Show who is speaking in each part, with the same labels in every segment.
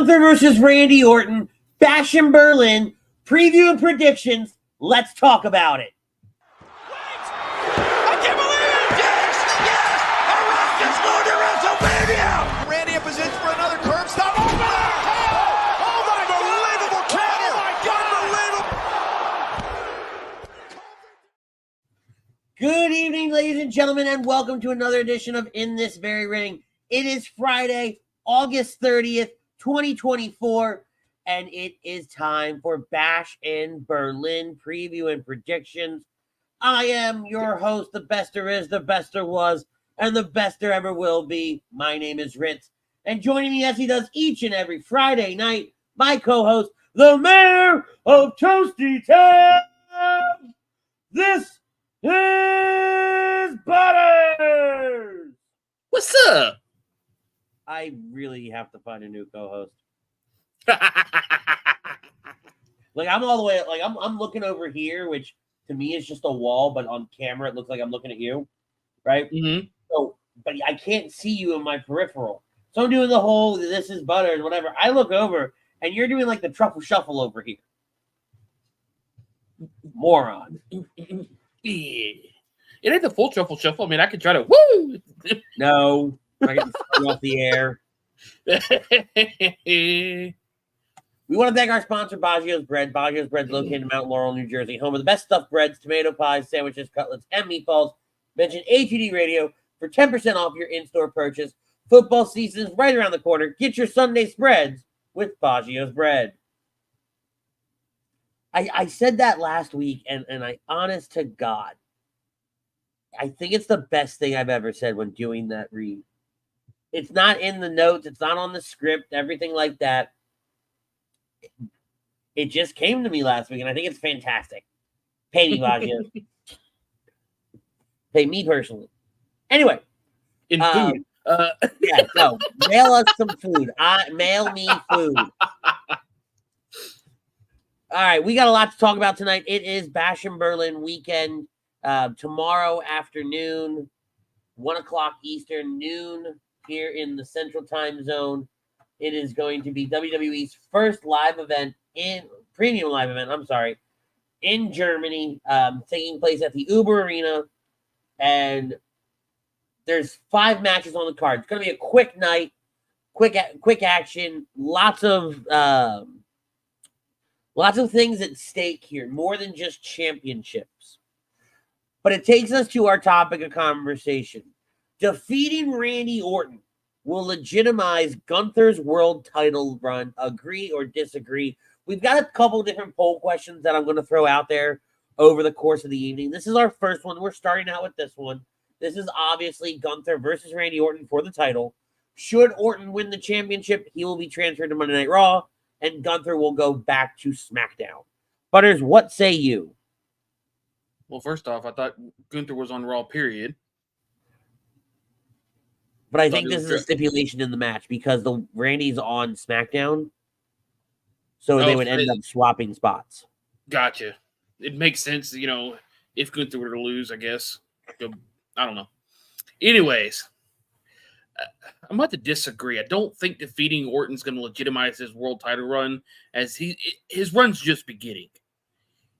Speaker 1: Gunther versus Randy Orton, Bash in Berlin, preview and predictions. Let's talk about it.
Speaker 2: Wait! I can't believe it! Yes! Yes! A Rock is going to WrestleMania! Randy in position for another curb stop. Oh, my God! Unbelievable counter! Oh, my God! Unbelievable!
Speaker 1: Good evening, ladies and gentlemen, and welcome to another edition of In This Very Ring. It is Friday, August 30th, 2024, and it is time for Bash in Berlin preview and predictions. I am your host, the best there is, the best there was, and the best there ever will be. My name is Ritz, and joining me as he does each and every Friday night, my co-host, the mayor of Toasty Town. This is Butters.
Speaker 3: What's up?
Speaker 1: I really have to find a new co-host. Like I'm all the way, like I'm looking over here, which to me is just a wall, but on camera it looks like I'm looking at you, right?
Speaker 3: Mm-hmm.
Speaker 1: So, but I can't see you in my peripheral. So I'm doing the whole "this is Butters," whatever. I look over, and you're doing like the truffle shuffle over here. Moron.
Speaker 3: Yeah. It ain't the full truffle shuffle. I mean, I could try to woo.
Speaker 1: No, I get off the air. We want to thank our sponsor, Baggio's Bread. Baggio's Bread is located in Mount Laurel, New Jersey, home of the best stuffed breads, tomato pies, sandwiches, cutlets, and meatballs. Mention ATD Radio for 10% off your in-store purchase. Football season is right around the corner. Get your Sunday spreads with Baggio's Bread. I said that last week, and I, honest to God, I think it's the best thing I've ever said when doing that read. It's not in the notes. It's not on the script, everything like that. It just came to me last week, and I think it's fantastic. Pay me, Baggio. Pay me personally. Anyway.
Speaker 3: In food.
Speaker 1: Yeah, no. Mail us some food. Mail me food. All right, we got a lot to talk about tonight. It is Bash in Berlin weekend. Tomorrow afternoon, 1 o'clock Eastern, noon here in the Central Time Zone. It is going to be WWE's first premium live event, in Germany, taking place at the Uber Arena. And there's 5 matches on the card. It's going to be a quick night, quick action, lots of things at stake here, more than just championships. But it takes us to our topic of conversation. Defeating Randy Orton will legitimize Gunther's world title run. Agree or disagree? We've got a couple different poll questions that I'm going to throw out there over the course of the evening. This is our first one. We're starting out with this one. This is obviously Gunther versus Randy Orton for the title. Should Orton win the championship, he will be transferred to Monday Night Raw, and Gunther will go back to SmackDown. Butters, what say you?
Speaker 3: Well, first off, I thought Gunther was on Raw, period.
Speaker 1: But I think this is a stipulation in the match because the Randy's on SmackDown, so they would end up swapping spots.
Speaker 3: Gotcha. It makes sense, if Gunther were to lose, I guess. I don't know. Anyways, I'm about to disagree. I don't think defeating Orton's going to legitimize his world title run, as his run's just beginning.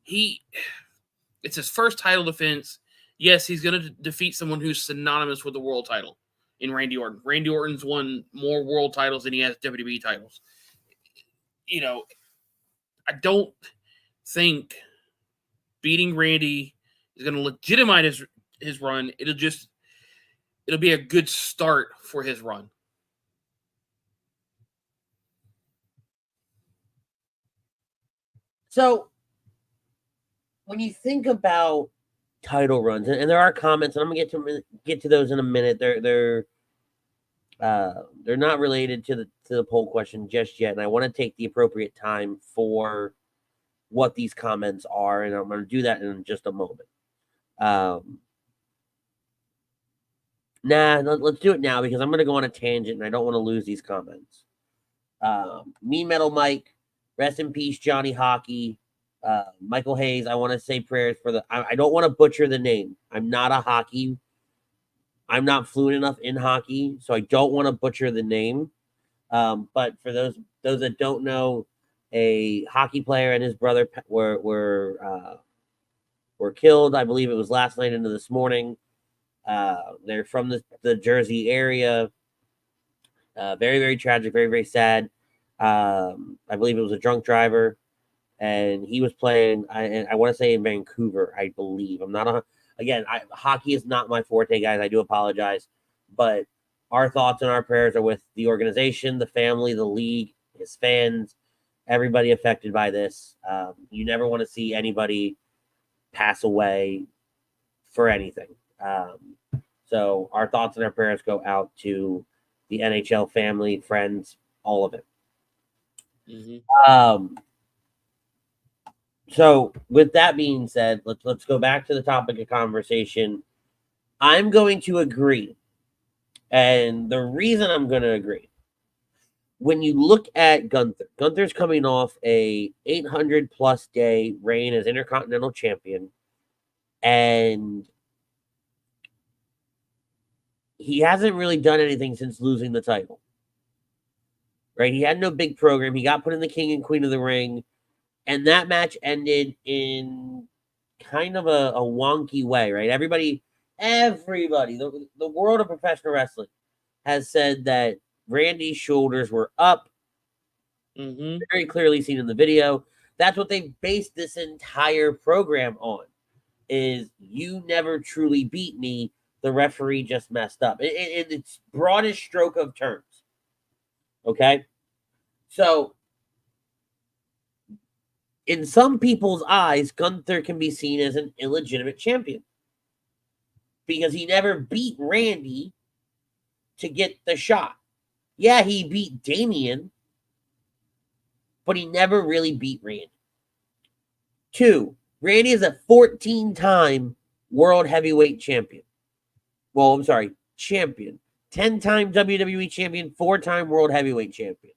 Speaker 3: It's his first title defense. Yes, he's going to defeat someone who's synonymous with the world title in Randy Orton. Randy Orton's won more world titles than he has WWE titles. I don't think beating Randy is going to legitimize his run. It'll be a good start for his run.
Speaker 1: So, when you think about title runs, and there are comments, and I'm gonna get to those in a minute. They're not related to the poll question just yet, and I want to take the appropriate time for what these comments are, and I'm going to do that in just a moment. Let's do it now because I'm going to go on a tangent, and I don't want to lose these comments. Mean Metal Mike, rest in peace, Johnny Hockey. Michael Hayes, I want to say prayers for I don't want to butcher the name. I'm not fluent enough in hockey, so I don't want to butcher the name. But for those that don't know, a hockey player and his brother were killed. I believe it was last night into this morning. They're from the Jersey area. Very, very tragic, very, very sad. I believe it was a drunk driver, and he was playing. I want to say in Vancouver, I believe. I'm not hockey is not my forte, guys. I do apologize, but our thoughts and our prayers are with the organization, the family, the league, his fans, everybody affected by this. You never want to see anybody pass away for anything. So our thoughts and our prayers go out to the NHL family, friends, all of it.
Speaker 3: Mm-hmm.
Speaker 1: So with that being said, let's go back to the topic of conversation. I'm going to agree. And the reason I'm going to agree, when you look at Gunther's coming off a 800 plus day reign as Intercontinental Champion, and he hasn't really done anything since losing the title. Right? He had no big program. He got put in the King and Queen of the Ring, and that match ended in kind of a wonky way, right? Everybody, the world of professional wrestling has said that Randy's shoulders were up.
Speaker 3: Mm-hmm.
Speaker 1: Very clearly seen in the video. That's what they based this entire program on, is you never truly beat me. The referee just messed up. It's broadest stroke of terms. Okay? So, in some people's eyes, Gunther can be seen as an illegitimate champion because he never beat Randy to get the shot. Yeah, he beat Damian, but he never really beat Randy. 2, Randy is a 14-time world heavyweight champion. Well, I'm sorry, champion. 10-time WWE champion, 4-time world heavyweight champion.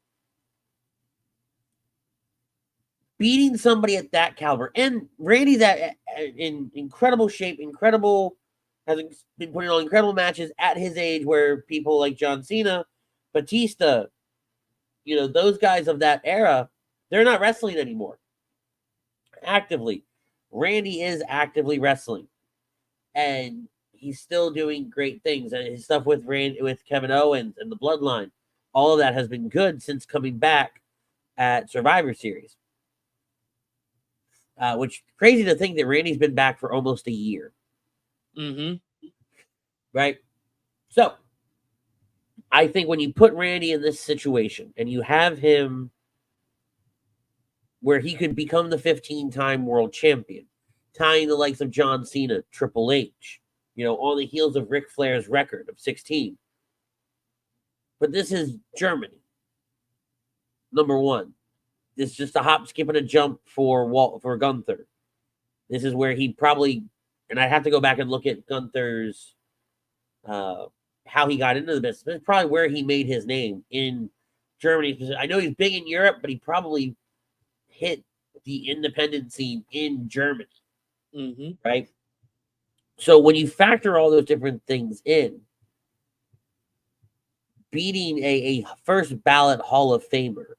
Speaker 1: Beating somebody at that caliber, and Randy's in incredible shape, has been putting on incredible matches at his age, where people like John Cena, Batista, those guys of that era, they're not wrestling anymore. Actively. Randy is actively wrestling. And he's still doing great things. And his stuff with Kevin Owens and the Bloodline, all of that has been good since coming back at Survivor Series. Which crazy to think that Randy's been back for almost a year.
Speaker 3: Mm-hmm.
Speaker 1: Right? So, I think when you put Randy in this situation and you have him where he could become the 15-time world champion, tying the likes of John Cena, Triple H, on the heels of Ric Flair's record of 16. But this is Germany. Number one. This is just a hop, skip, and a jump for Gunther. This is where he probably, and I have to go back and look at Gunther's, how he got into the business. It's probably where he made his name in Germany. I know he's big in Europe, but he probably hit the independent scene in Germany.
Speaker 3: Mm-hmm.
Speaker 1: Right? So when you factor all those different things in, beating a first ballot Hall of Famer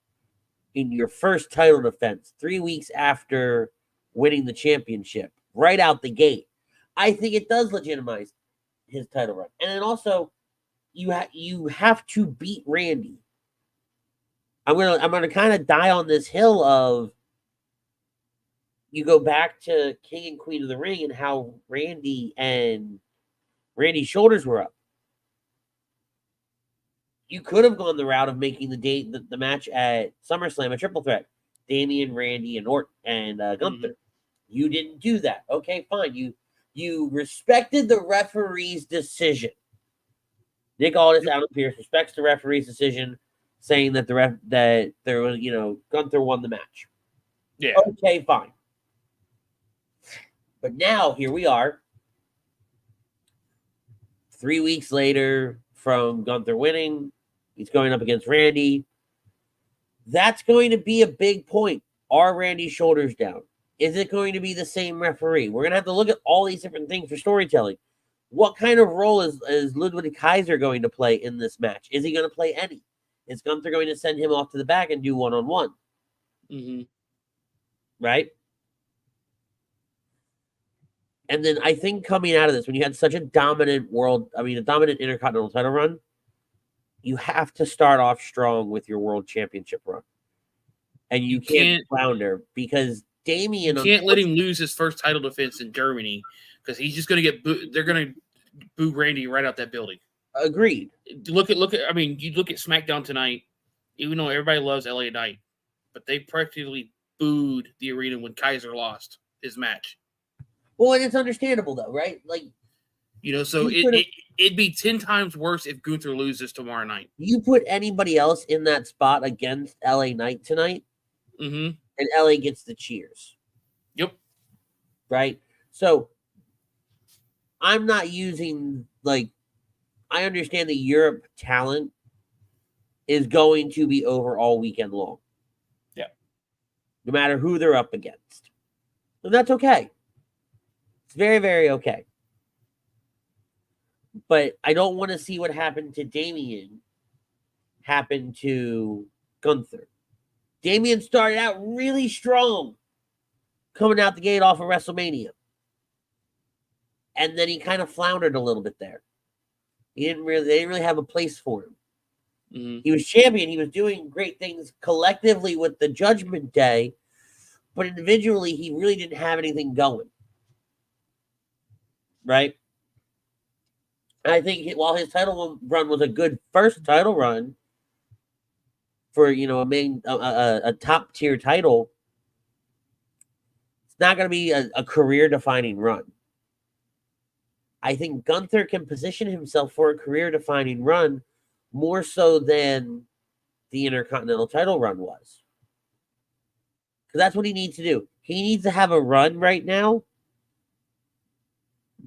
Speaker 1: in your first title defense 3 weeks after winning the championship, right out the gate, I think it does legitimize his title run. And then also, you have to beat Randy. I'm gonna kind of die on this hill of, you go back to King and Queen of the Ring and how Randy's shoulders were up. You could have gone the route of making the match at SummerSlam a triple threat. Damian, Randy, and Orton and Gunther. Mm-hmm. You didn't do that. Okay, fine. You respected the referee's decision. Nick Aldis, Adam Pearce respects the referee's decision, saying that there was, Gunther won the match.
Speaker 3: Yeah.
Speaker 1: Okay, fine. But now here we are, 3 weeks later from Gunther winning. He's going up against Randy. That's going to be a big point. Are Randy's shoulders down? Is it going to be the same referee? We're going to have to look at all these different things for storytelling. What kind of role is Ludwig Kaiser going to play in this match? Is he going to play any? Is Gunther going to send him off to the back and do one-on-one?
Speaker 3: Mm-hmm.
Speaker 1: Right? And then I think coming out of this, when you had such a dominant a dominant Intercontinental title run, you have to start off strong with your World Championship run. And you can't flounder because Damian...
Speaker 3: You can't let him lose his first title defense in Germany because he's just going to get booed. They're going to boo Randy right out that building.
Speaker 1: Agreed.
Speaker 3: Look at. I mean, you look at SmackDown tonight. Even though everybody loves LA Knight, but they practically booed the arena when Kaiser lost his match.
Speaker 1: Well, and it's understandable though, right? Like,
Speaker 3: so it'd be 10 times worse if Gunther loses tomorrow night.
Speaker 1: You put anybody else in that spot against LA Knight tonight,
Speaker 3: and
Speaker 1: LA gets the cheers.
Speaker 3: Yep.
Speaker 1: Right? So I'm not using, like, I understand the Europe talent is going to be over all weekend long.
Speaker 3: Yeah.
Speaker 1: No matter who they're up against. And that's okay. It's very, very okay. But I don't want to see what happened to Damian happen to Gunther. Damian started out really strong coming out the gate off of WrestleMania. And then he kind of floundered a little bit there. They didn't really have a place for him.
Speaker 3: Mm-hmm.
Speaker 1: He was champion. He was doing great things collectively with the Judgment Day, but individually, he really didn't have anything going. Right? I think while his title run was a good first title run for, a top tier title, it's not going to be a career defining run. I think Gunther can position himself for a career defining run more so than the Intercontinental title run was. Because that's what he needs to do. He needs to have a run right now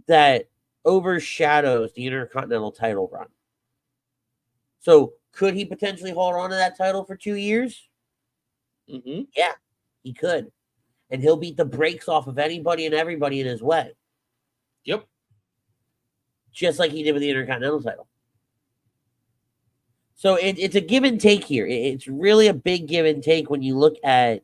Speaker 1: that overshadows the Intercontinental title run. So could he potentially hold on to that title for 2 years?
Speaker 3: Mm-hmm.
Speaker 1: Yeah, he could. And he'll beat the brakes off of anybody and everybody in his way.
Speaker 3: Yep.
Speaker 1: Just like he did with the Intercontinental title. So it's a give and take here. It's really a big give and take when you look at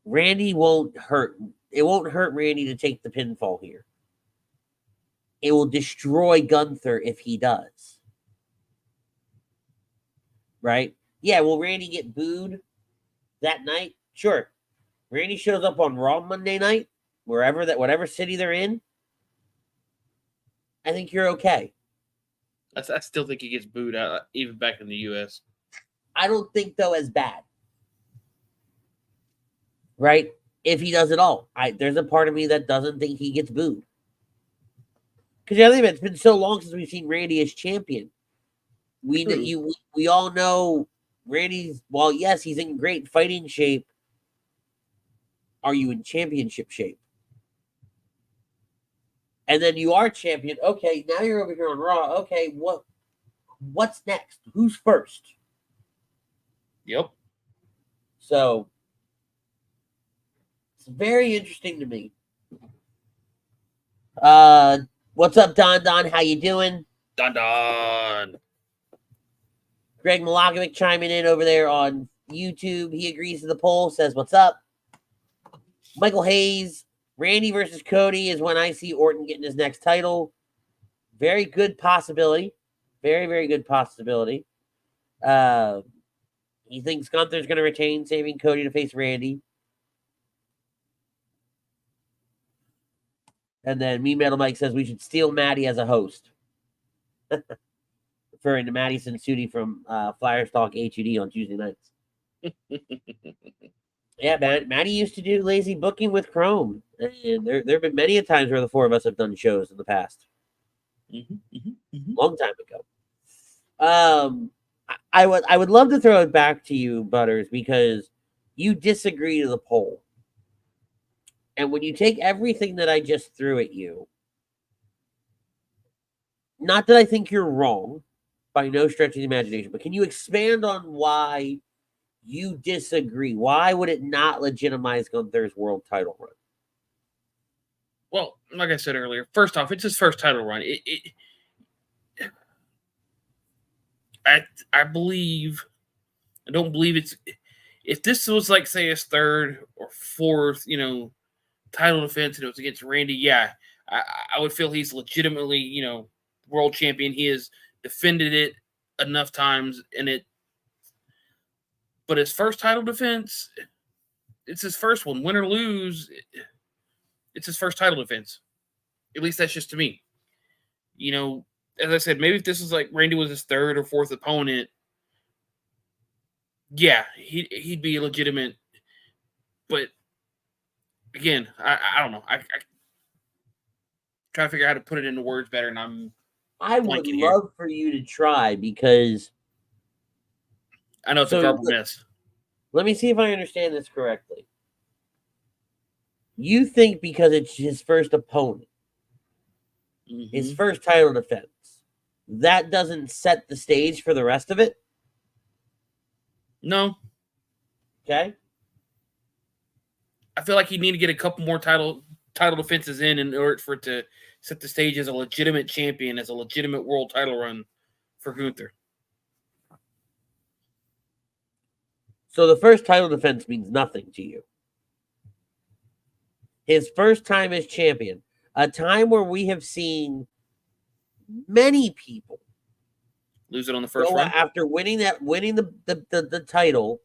Speaker 1: Randy won't hurt. It won't hurt Randy to take the pinfall here. It will destroy Gunther if he does. Right? Yeah, will Randy get booed that night? Sure. Randy shows up on Raw Monday night, whatever city they're in. I think you're okay.
Speaker 3: I still think he gets booed out, even back in the U.S.
Speaker 1: I don't think, though, as bad. Right? If he does it all. There's a part of me that doesn't think he gets booed. Because it's been so long since we've seen Randy as champion. We all know Randy's, while yes, he's in great fighting shape. Are you in championship shape? And then you are champion. Okay, now you're over here on Raw. Okay, what's next? Who's first?
Speaker 3: Yep.
Speaker 1: So it's very interesting to me. What's up, Don? How you doing?
Speaker 3: Don.
Speaker 1: Greg Milakovic chiming in over there on YouTube. He agrees to the poll, says, what's up? Michael Hayes, Randy versus Cody is when I see Orton getting his next title. Very good possibility. Very, very good possibility. He thinks Gunther's going to retain, saving Cody to face Randy. And then Me Metal Mike says we should steal Maddie as a host. Referring to Maddie Sensudi from Flyers Talk HUD on Tuesday nights. Yeah, Maddie used to do lazy booking with Chrome. And there have been many a times where the four of us have done shows in the past. Long time ago. I would love to throw it back to you, Butters, because you disagree to the poll. And when you take everything that I just threw at you, not that I think you're wrong, by no stretch of the imagination, but can you expand on why you disagree? Why would it not legitimize Gunther's world title run?
Speaker 3: Well, like I said earlier, first off, it's his first title run. I believe, I don't believe it's, if this was like, say, his third or fourth, title defense and it was against Randy, yeah, I would feel he's legitimately, world champion. He has defended it enough times but his first title defense, it's his first one. Win or lose, it's his first title defense. At least that's just to me. As I said, maybe if this was like Randy was his third or fourth opponent, yeah, he'd be legitimate. But again, I don't know. I try to figure out how to put it into words better, and
Speaker 1: I would love for you to try, because
Speaker 3: I know it's a garbled mess.
Speaker 1: Let me see if I understand this correctly. You think because it's his first opponent, his first title defense, that doesn't set the stage for the rest of it?
Speaker 3: No.
Speaker 1: Okay.
Speaker 3: I feel like he'd need to get a couple more title defenses in order for it to set the stage as a legitimate champion, as a legitimate world title run for Gunther.
Speaker 1: So the first title defense means nothing to you. His first time as champion, a time where we have seen many people
Speaker 3: lose it on the first run
Speaker 1: after winning the title,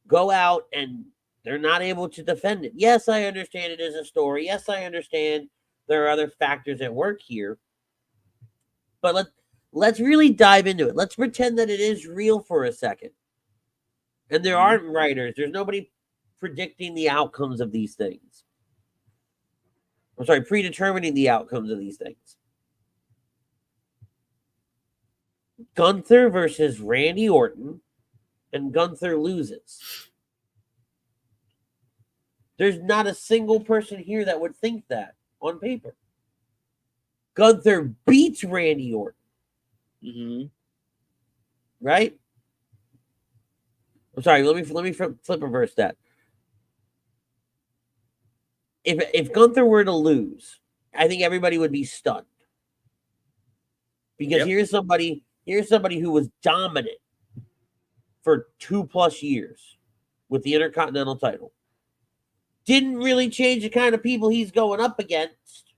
Speaker 1: go out and they're not able to defend it. Yes, I understand it is a story. Yes, I understand there are other factors at work here. But let's really dive into it. Let's pretend that it is real for a second. And there aren't writers. There's nobody predicting the outcomes of these things. I'm sorry, predetermining the outcomes of these things. Gunther versus Randy Orton, and Gunther loses. There's not a single person here that would think that on paper. Gunther beats Randy Orton. Right? I'm sorry, let me flip reverse that. If Gunther were to lose, I think everybody would be stunned. Because here's somebody who was dominant for 2+ years with the Intercontinental title. Didn't really change the kind of people he's going up against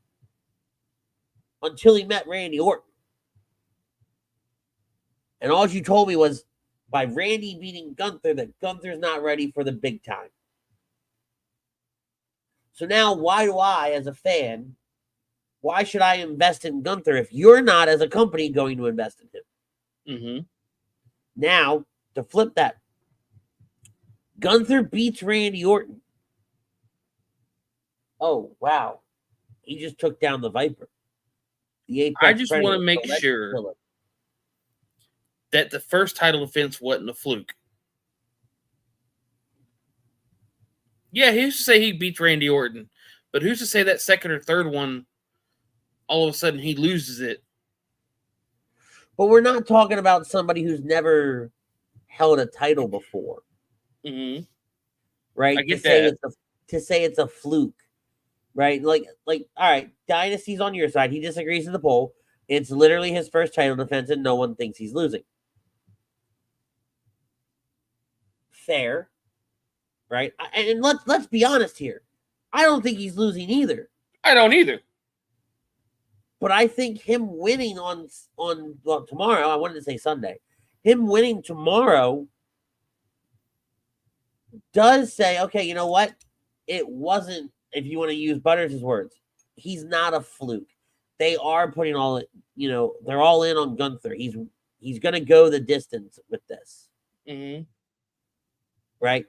Speaker 1: until he met Randy Orton. And all you told me was, by Randy beating Gunther, that Gunther's not ready for the big time. So now, why do I, as a fan, why should I invest in Gunther if you're not, as a company, going to invest in him? Now, to flip that, Gunther beats Randy Orton. Oh, wow. He just took down the Viper. The Apex
Speaker 3: I just
Speaker 1: Predator,
Speaker 3: want to make sure that the first title defense wasn't a fluke. Yeah, who's to say he beats Randy Orton? But who's to say that second or third one, all of a sudden he loses it?
Speaker 1: But we're not talking about somebody who's never held a title before. Right?
Speaker 3: I get that.
Speaker 1: To say it's a fluke. Right? Like, all right, Dynasty's on your side. He disagrees with the poll. It's literally his first title defense, and no one thinks he's losing. Fair. Right? And let's be honest here. I don't think he's losing either.
Speaker 3: I don't either.
Speaker 1: But I think him winning on tomorrow, I wanted to say Sunday, him winning tomorrow does say, okay, you know what? It wasn't, if you want to use Butters' words, he's not a fluke. They are putting they're all in on Gunther. He's going to go the distance with this. Right?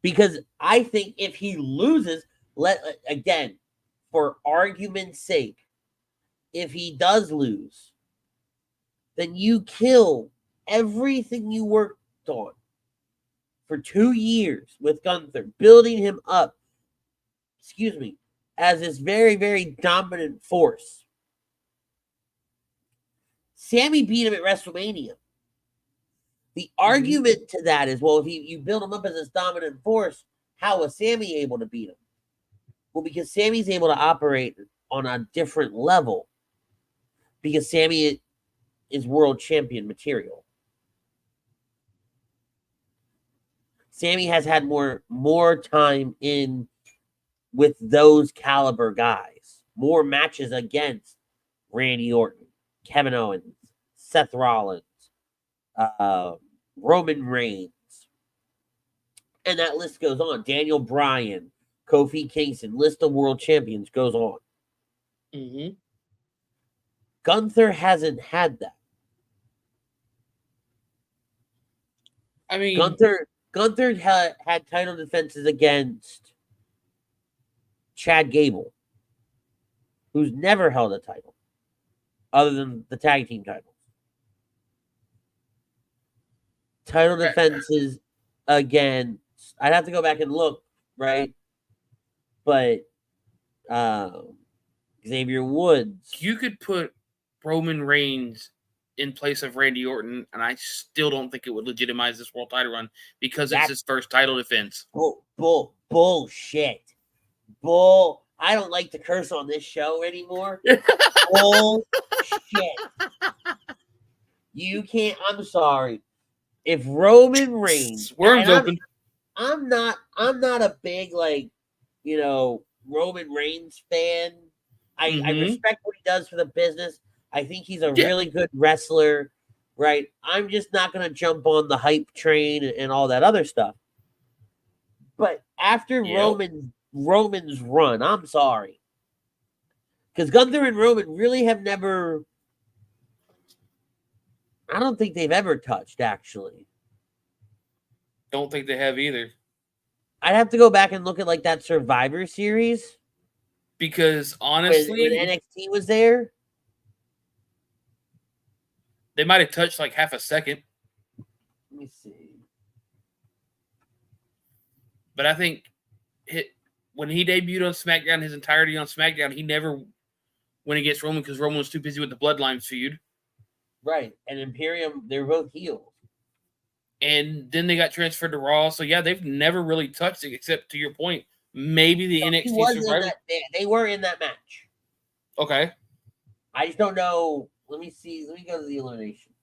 Speaker 1: Because I think if he loses, again, for argument's sake, if he does lose, then you kill everything you worked on for 2 years with Gunther, building him up, as this very, very dominant force. Sammy beat him at WrestleMania. The argument to that is, well, if you build him up as this dominant force, how was Sammy able to beat him? Well, because Sammy's able to operate on a different level. Because Sammy is world champion material. Sammy has had more time in with those caliber guys. More matches against Randy Orton, Kevin Owens, Seth Rollins, Roman Reigns. And that list goes on. Daniel Bryan, Kofi Kingston, list of world champions goes on.
Speaker 3: Mm-hmm.
Speaker 1: Gunther hasn't had that.
Speaker 3: I mean,
Speaker 1: Gunther had title defenses against Chad Gable, who's never held a title other than the tag team titles. Title defenses against, I'd have to go back and look, right? But Xavier Woods.
Speaker 3: you could put Roman Reigns in place of Randy Orton, and I still don't think it would legitimize this world title run because it's his first title defense.
Speaker 1: Bullshit. I don't like to curse on this show anymore. Bullshit. You can't. I'm sorry. If Roman Reigns,
Speaker 3: worms open.
Speaker 1: I'm not a big Roman Reigns fan. I respect what he does for the business. I think he's a really good wrestler, right? I'm just not going to jump on the hype train and all that other stuff. But after Roman's run, I'm sorry. Because Gunther and Roman really have never, I don't think they've ever touched, actually.
Speaker 3: Don't think they have either.
Speaker 1: I'd have to go back and look at that Survivor Series.
Speaker 3: Because honestly,
Speaker 1: when NXT was there,
Speaker 3: they might have touched like half a second.
Speaker 1: Let me see.
Speaker 3: But I think when he debuted on SmackDown, his entirety on SmackDown, he never went against Roman because Roman was too busy with the Bloodline feud.
Speaker 1: Right. And Imperium, they were both heels.
Speaker 3: And then they got transferred to Raw. So, yeah, they've never really touched it, except to your point, maybe the NXT Survivor.
Speaker 1: They were in that match.
Speaker 3: Okay.
Speaker 1: I just don't know. Let me see. Let me go to the eliminations.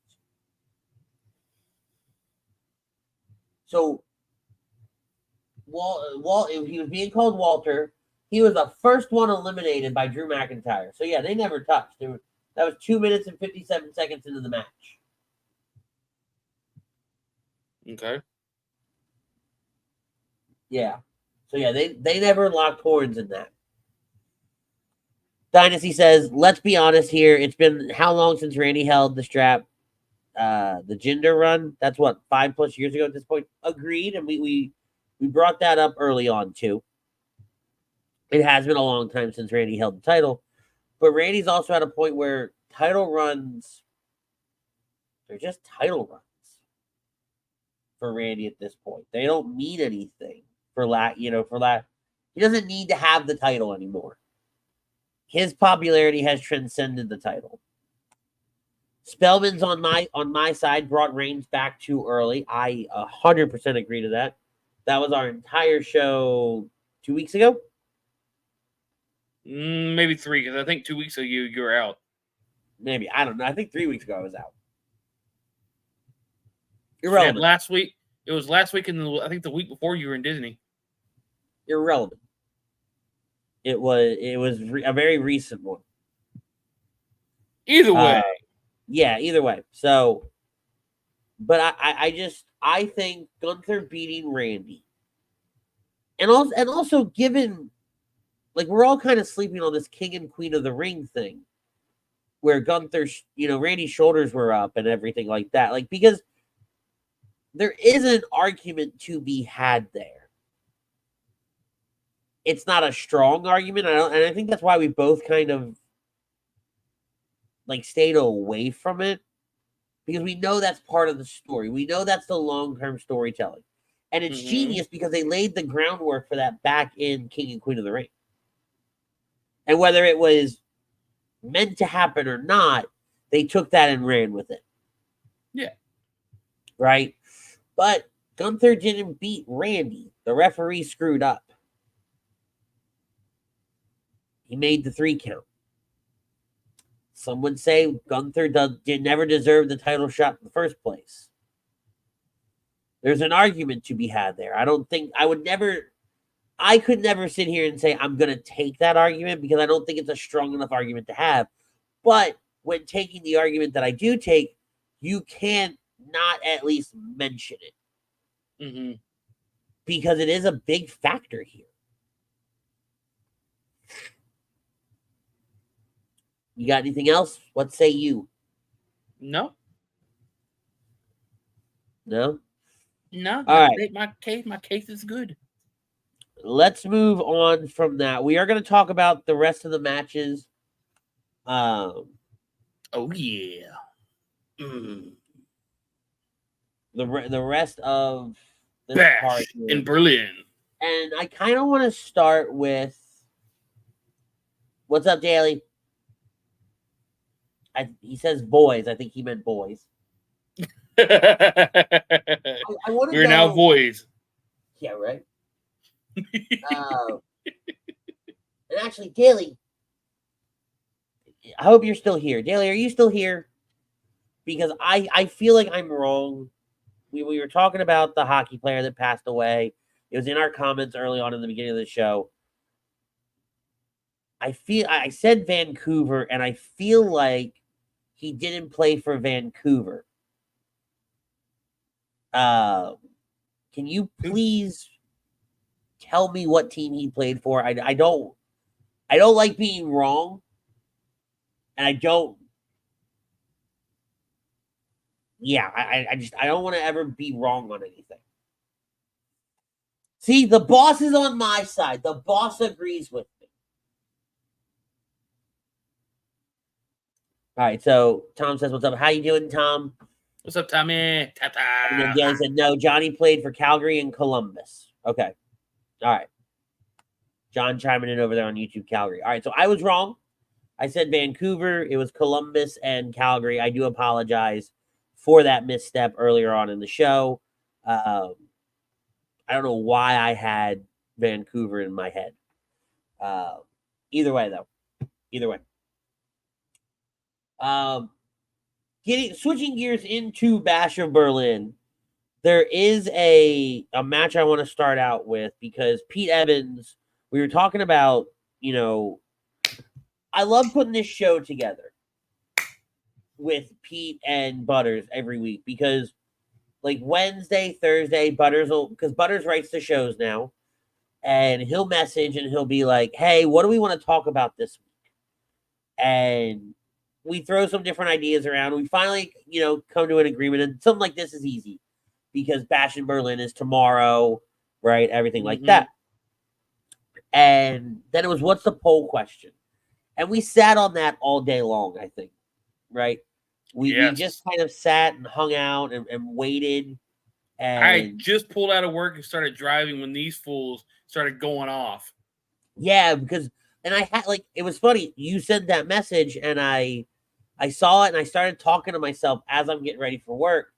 Speaker 1: So, he was being called Walter. He was the first one eliminated by Drew McIntyre. So, yeah, they never touched. That was 2 minutes and 57 seconds into the match.
Speaker 3: Okay.
Speaker 1: Yeah. So, yeah, they never locked horns in that. Dynasty says, let's be honest here. It's been how long since Randy held the strap? The Jinder run? That's what, 5+ years ago at this point? Agreed. And we brought that up early on, too. It has been a long time since Randy held the title. But Randy's also at a point where title runs, they're just title runs for Randy at this point. They don't mean anything for that. He doesn't need to have the title anymore. His popularity has transcended the title. Spellman's on my side brought Reigns back too early. I 100% agree to that. That was our entire show 2 weeks ago.
Speaker 3: Maybe 3, because I think 2 weeks ago you were out.
Speaker 1: Maybe. I don't know. I think 3 weeks ago I was out.
Speaker 3: Irrelevant. Last week. It was last week, and I think the week before you were in Disney.
Speaker 1: Irrelevant. It was a very recent one.
Speaker 3: Either way.
Speaker 1: Either way. So, but I think Gunther beating Randy, and also given, we're all kind of sleeping on this King and Queen of the Ring thing, where Gunther, Randy's shoulders were up and everything like that, because there is an argument to be had there. It's not a strong argument, and I think that's why we both kind of stayed away from it, because we know that's part of the story. We know that's the long-term storytelling, and it's genius because they laid the groundwork for that back in King and Queen of the Ring. And whether it was meant to happen or not, they took that and ran with it.
Speaker 3: Yeah.
Speaker 1: Right? But Gunther didn't beat Randy. The referee screwed up. He made the 3 count. Some would say Gunther never deserve the title shot in the first place. There's an argument to be had there. I could never sit here and say I'm going to take that argument because I don't think it's a strong enough argument to have. But when taking the argument that I do take, you can't not at least mention it.
Speaker 3: Mm-hmm.
Speaker 1: Because it is a big factor here. You got anything else? What say you?
Speaker 3: No.
Speaker 1: No?
Speaker 3: No.
Speaker 1: All right.
Speaker 3: My case is good.
Speaker 1: Let's move on from that. We are going to talk about the rest of the matches.
Speaker 3: Oh, yeah. Mm.
Speaker 1: The rest of this
Speaker 3: Bash
Speaker 1: part
Speaker 3: in Berlin.
Speaker 1: And I kind of want to start with... What's up, Daly? He says boys. I think he meant boys. I want to
Speaker 3: We're now boys.
Speaker 1: Yeah, right? And actually, Daly, I hope you're still here. Daly, are you still here? Because I feel like I'm wrong. We were talking about the hockey player that passed away. It was in our comments early on in the beginning of the show. I said Vancouver, and I feel like he didn't play for Vancouver. Can you please tell me what team he played for? I don't like being wrong, and I don't. Yeah, I don't want to ever be wrong on anything. See, the boss is on my side. The boss agrees with me. All right, so Tom says, "What's up? How you doing, Tom?"
Speaker 3: What's up, Tommy? Ta-ta.
Speaker 1: And then Danny said, "No, Johnny played for Calgary and Columbus." Okay, all right. John chiming in over there on YouTube, Calgary. All right, so I was wrong. I said Vancouver. It was Columbus and Calgary. I do apologize for that misstep earlier on in the show. I don't know why I had Vancouver in my head. Either way, though. Either way. Switching gears into Bash of Berlin, there is a match I want to start out with because Pete Evans, we were talking about, I love putting this show together with Pete and Butters every week because like Wednesday, Thursday, because Butters writes the shows now, and he'll message and he'll be like, "Hey, what do we want to talk about this week?" And we throw some different ideas around. We finally, come to an agreement, and something like this is easy because Bash in Berlin is tomorrow, right? Everything like that. And then it was, what's the poll question? And we sat on that all day long, I think, right? We just kind of sat and hung out and waited. And
Speaker 3: I just pulled out of work and started driving when these fools started going off.
Speaker 1: Yeah, because I had it was funny. You sent that message and I saw it and I started talking to myself as I'm getting ready for work.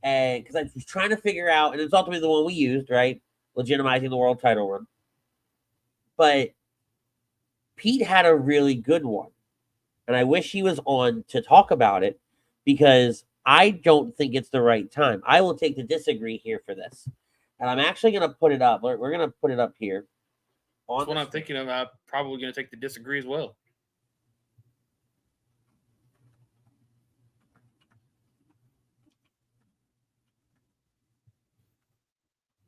Speaker 1: And because I was trying to figure out, and it's ultimately the one we used, right? Legitimizing the world title run. But Pete had a really good one. And I wish he was on to talk about it because I don't think it's the right time. I will take the disagree here for this. And I'm actually going to put it up. We're going to put it up here.
Speaker 3: That's what I'm thinking of. I'm probably going to take the disagree as well.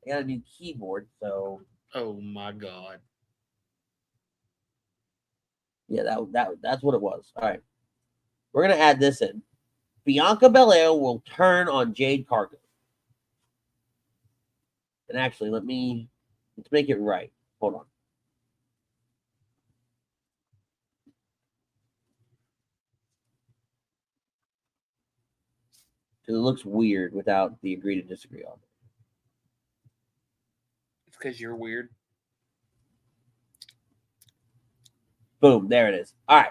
Speaker 1: I got a new keyboard, so.
Speaker 3: Oh my God.
Speaker 1: Yeah, that's what it was. All right. We're going to add this in. Bianca Belair will turn on Jade Cargill. And actually, let's make it right. Hold on. Because it looks weird without the agree to disagree on it.
Speaker 3: It's because you're weird.
Speaker 1: Boom, there it is. All right.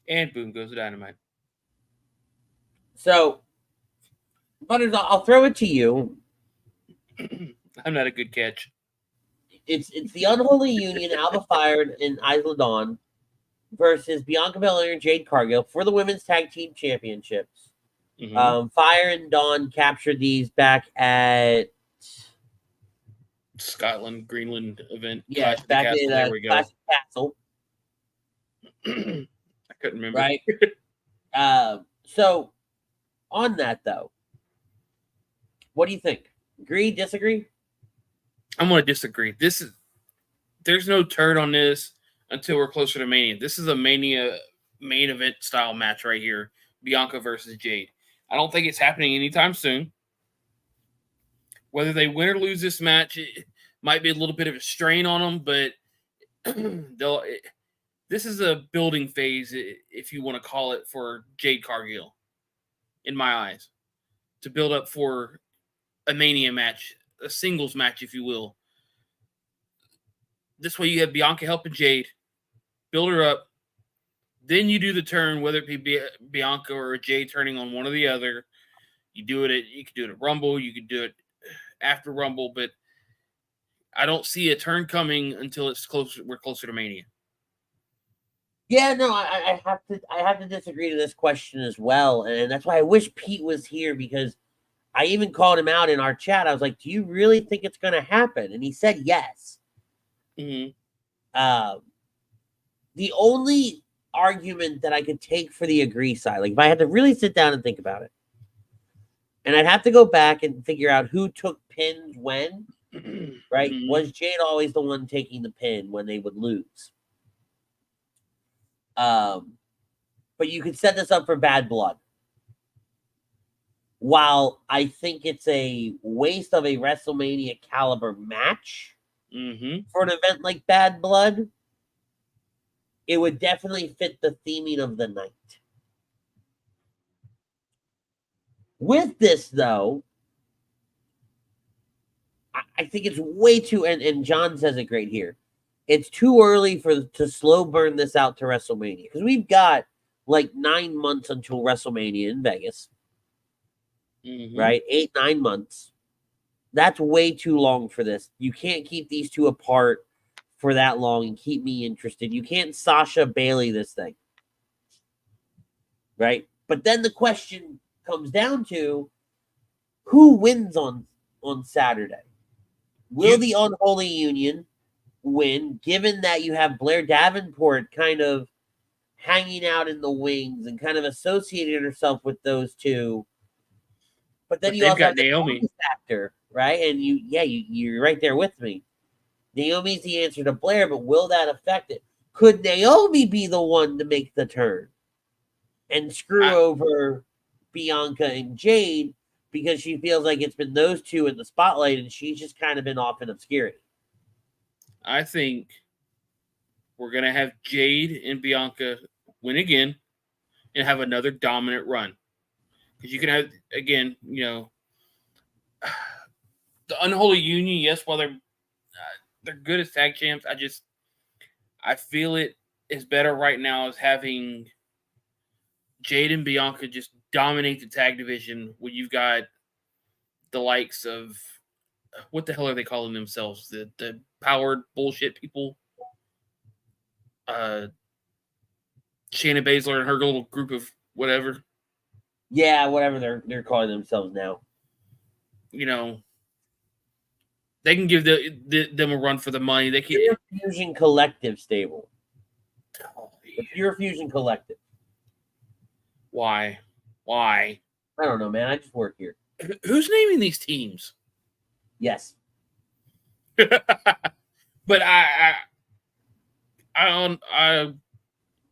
Speaker 3: And boom goes the dynamite.
Speaker 1: So, Butters, I'll throw it to you.
Speaker 3: I'm not a good catch.
Speaker 1: It's the Unholy Union, Alba Fire and Isla Dawn versus Bianca Belair and Jade Cargill for the Women's Tag Team Championships. Fire and Dawn captured these back at
Speaker 3: Scotland, Greenland event.
Speaker 1: yeah,
Speaker 3: Clash of the
Speaker 1: back
Speaker 3: Castle.
Speaker 1: in
Speaker 3: There we go.
Speaker 1: Clash of Castle,
Speaker 3: I couldn't remember.
Speaker 1: right? So on that though, what do you think? Agree? Disagree?
Speaker 3: I'm going to disagree. There's no turn on this until we're closer to Mania. This is a Mania main event style match right here. Bianca versus Jade. I don't think it's happening anytime soon. Whether they win or lose this match, it might be a little bit of a strain on them, but this is a building phase, if you want to call it, for Jade Cargill, in my eyes, to build up for a Mania match, a singles match, if you will. This way you have Bianca helping Jade, build her up, then you do the turn, whether it be Bianca or Jade turning on one or the other. You could do it at Rumble, you could do it after Rumble, but I don't see a turn coming until we're closer to Mania.
Speaker 1: Yeah, no, I have to disagree to this question as well, and that's why I wish Pete was here, because I even called him out in our chat. I was like, "Do you really think it's going to happen?" And he said yes.
Speaker 3: Mm-hmm.
Speaker 1: The only argument that I could take for the agree side, like if I had to really sit down and think about it, and I'd have to go back and figure out who took pins when, right?
Speaker 3: Mm-hmm.
Speaker 1: Was Jade always the one taking the pin when they would lose? But you could set this up for Bad Blood. While I think it's a waste of a WrestleMania caliber match for an event like Bad Blood, it would definitely fit the theming of the night. With this, though, I think it's way too, and John says it great here, it's too early to slow burn this out to WrestleMania, because we've got like 9 months until WrestleMania in Vegas, right? 8-9 months. That's way too long for this. You can't keep these two apart for that long and keep me interested. You can't Sasha Bailey this thing, right? But then the question comes down to who wins on Saturday. Will the Unholy Union win, given that you have Blair Davenport kind of hanging out in the wings and kind of associating herself with those two? But then you also have the Naomi factor, right? And you're right there with me. Naomi's the answer to Blair, but will that affect it? Could Naomi be the one to make the turn and screw over Bianca and Jade because she feels like it's been those two in the spotlight and she's just kind of been off in obscurity?
Speaker 3: I think we're going to have Jade and Bianca win again and have another dominant run. Because you can have, again, the Unholy Union, yes, while they're good as tag champs, I feel it is better right now as having Jade and Bianca just dominate the tag division when you've got the likes of, what the hell are they calling themselves? The powered bullshit people. Shayna Baszler and her little group of whatever.
Speaker 1: Yeah, whatever they're calling themselves now.
Speaker 3: They can give them a run for the money. They can
Speaker 1: Pure Fusion Collective stable. The Pure Fusion Collective.
Speaker 3: Why? I
Speaker 1: don't know, man. I just work here.
Speaker 3: Who's naming these teams?
Speaker 1: Yes.
Speaker 3: But I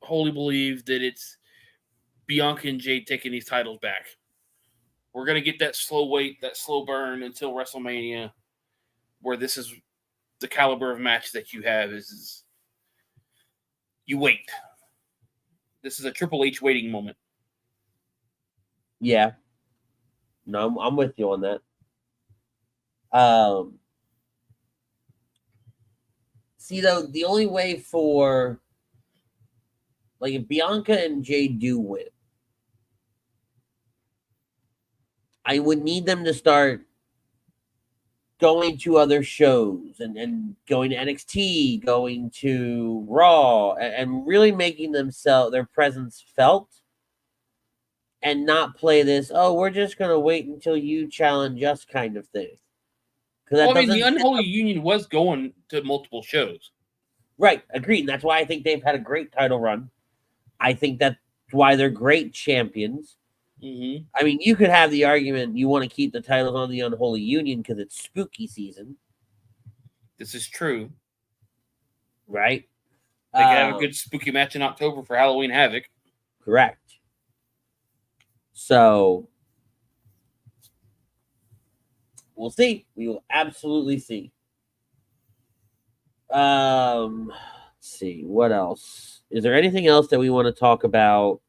Speaker 3: wholly believe that it's Bianca and Jade taking these titles back. We're going to get that slow wait, that slow burn until WrestleMania, where this is the caliber of match that you have is you wait. This is a Triple H waiting moment.
Speaker 1: Yeah. No, I'm with you on that. See, though, the only way for, like, if Bianca and Jade do win, I would need them to start going to other shows and going to NXT, going to Raw, and really making their presence felt, and not play this, oh, we're just going to wait until you challenge us kind of thing.
Speaker 3: Well, I mean, the Unholy Union was going to multiple shows.
Speaker 1: Right, agreed. And that's why I think they've had a great title run. I think that's why they're great champions.
Speaker 3: Mm-hmm.
Speaker 1: I mean, you could have the argument you want to keep the titles on the Unholy Union because it's spooky season.
Speaker 3: This is true.
Speaker 1: Right?
Speaker 3: They could have a good spooky match in October for Halloween Havoc.
Speaker 1: Correct. So, we'll see. We will absolutely see. Let's see. What else? Is there anything else that we want to talk about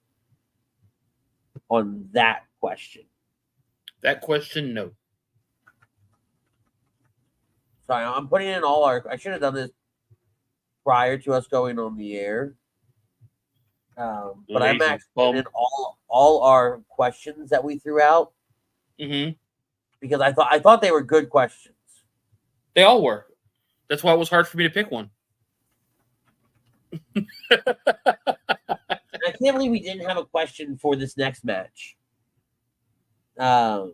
Speaker 1: on that question?
Speaker 3: That question, no.
Speaker 1: Sorry, I'm putting in all our... I should have done this prior to us going on the air. But I'm actually putting in all our questions that we threw out.
Speaker 3: Mm-hmm.
Speaker 1: Because I thought they were good questions.
Speaker 3: They all were. That's why it was hard for me to pick one.
Speaker 1: I can't believe we didn't have a question for this next match. The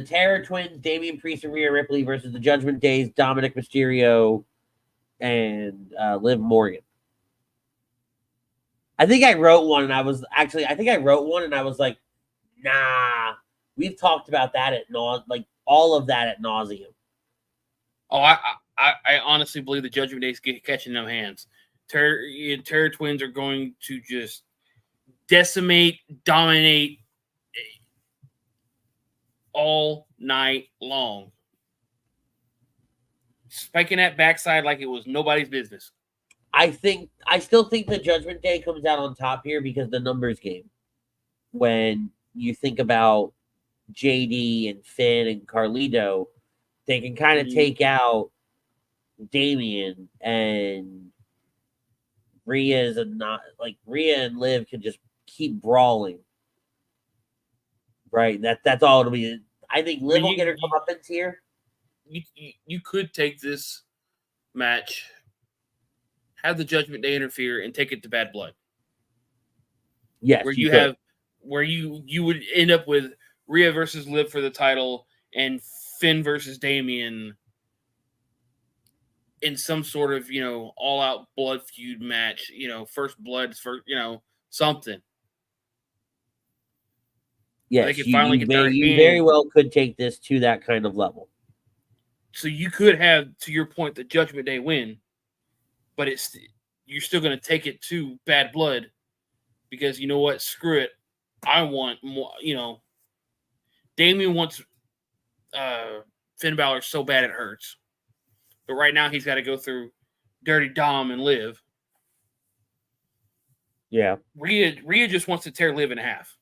Speaker 1: Terror Twins, Damian Priest and Rhea Ripley versus the Judgment Days, Dominik, Mysterio, and Liv Morgan. I think I wrote one, and I was like, nah, we've talked about that all of that at nauseum.
Speaker 3: Oh, I honestly believe the Judgment Days get catching them hands. Terror Twins are going to just decimate, dominate all night long. Spiking that backside like it was nobody's business.
Speaker 1: I still think the Judgment Day comes out on top here because the numbers game. When you think about JD and Finn and Carlito, they can kind of take out Damian, and Rhea and Liv can just keep brawling. Right? That's all it'll be. I think Liv will get her comeuppance here.
Speaker 3: You could take this match, have the Judgment Day interfere, and take it to Bad Blood.
Speaker 1: Yes,
Speaker 3: where you would end up with Rhea versus Liv for the title and Finn versus Damian in some sort of, all-out blood feud match, first blood for, something.
Speaker 1: Yes, you very well could take this to that kind of level.
Speaker 3: So you could have, to your point, the Judgment Day win, but you're still going to take it to Bad Blood because you know what? Screw it. I want more, Damian wants Finn Balor so bad it hurts. But right now he's got to go through Dirty Dom and Liv.
Speaker 1: Yeah.
Speaker 3: Rhea just wants to tear Liv in half.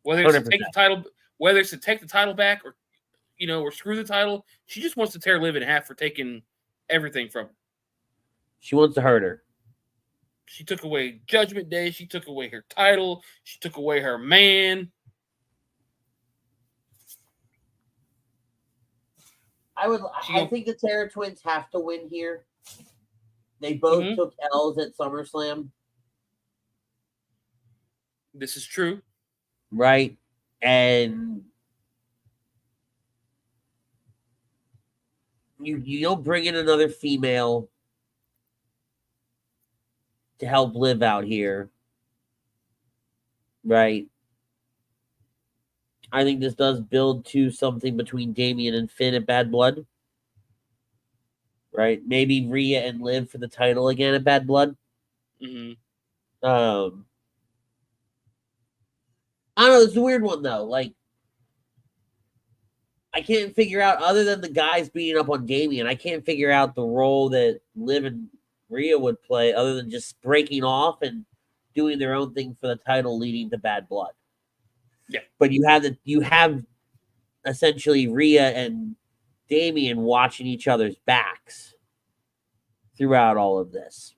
Speaker 3: Whether it's 100%. To take the title, whether it's to take the title back or or screw the title, she just wants to tear Liv in half for taking everything from her.
Speaker 1: She wants to hurt her.
Speaker 3: She took away Judgment Day. She took away her title. She took away her man.
Speaker 1: I think the Terror Twins have to win here. They both took L's at SummerSlam.
Speaker 3: This is true.
Speaker 1: Right? And you don't bring in another female to help Liv out here. Right? I think this does build to something between Damian and Finn at Bad Blood. Right? Maybe Rhea and Liv for the title again at Bad Blood.
Speaker 3: Mm-hmm.
Speaker 1: I don't know. It's a weird one, though. Like, I can't figure out, other than the guys beating up on Damian, I can't figure out the role that Liv and Rhea would play other than just breaking off and doing their own thing for the title leading to Bad Blood.
Speaker 3: Yeah.
Speaker 1: But you have essentially Rhea and Damian watching each other's backs throughout all of this.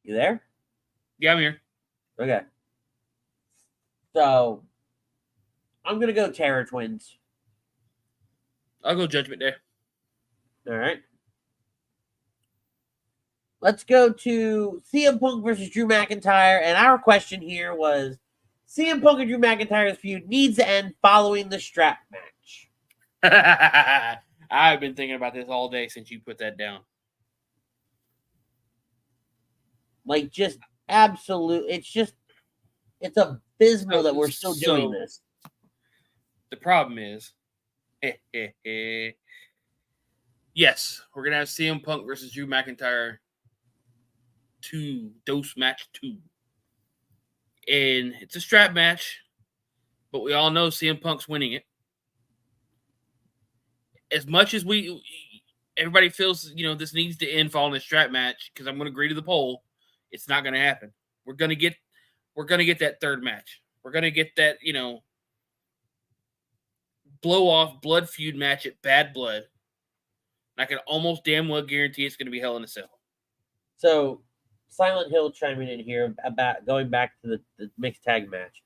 Speaker 1: You there?
Speaker 3: Yeah, I'm here.
Speaker 1: Okay. So, I'm going to go Terror Twins.
Speaker 3: I'll go Judgment Day.
Speaker 1: All right. Let's go to CM Punk versus Drew McIntyre. And our question here was CM Punk and Drew McIntyre's feud needs to end following the strap match.
Speaker 3: I've been thinking about this all day since you put that down.
Speaker 1: Like, just absolute. It's abysmal that we're still doing this.
Speaker 3: The problem is, yes, we're going to have CM Punk versus Drew McIntyre 2, Dose Match 2. And it's a strap match, but we all know CM Punk's winning it. As much as everybody feels, this needs to end following a strap match, because I'm going to agree to the poll, it's not going to happen. We're going to get that third match. We're going to get that, blow off blood feud match at Bad Blood. And I can almost damn well guarantee it's going to be Hell in a Cell.
Speaker 1: So, Silent Hill chiming in here about going back to the mixed tag match.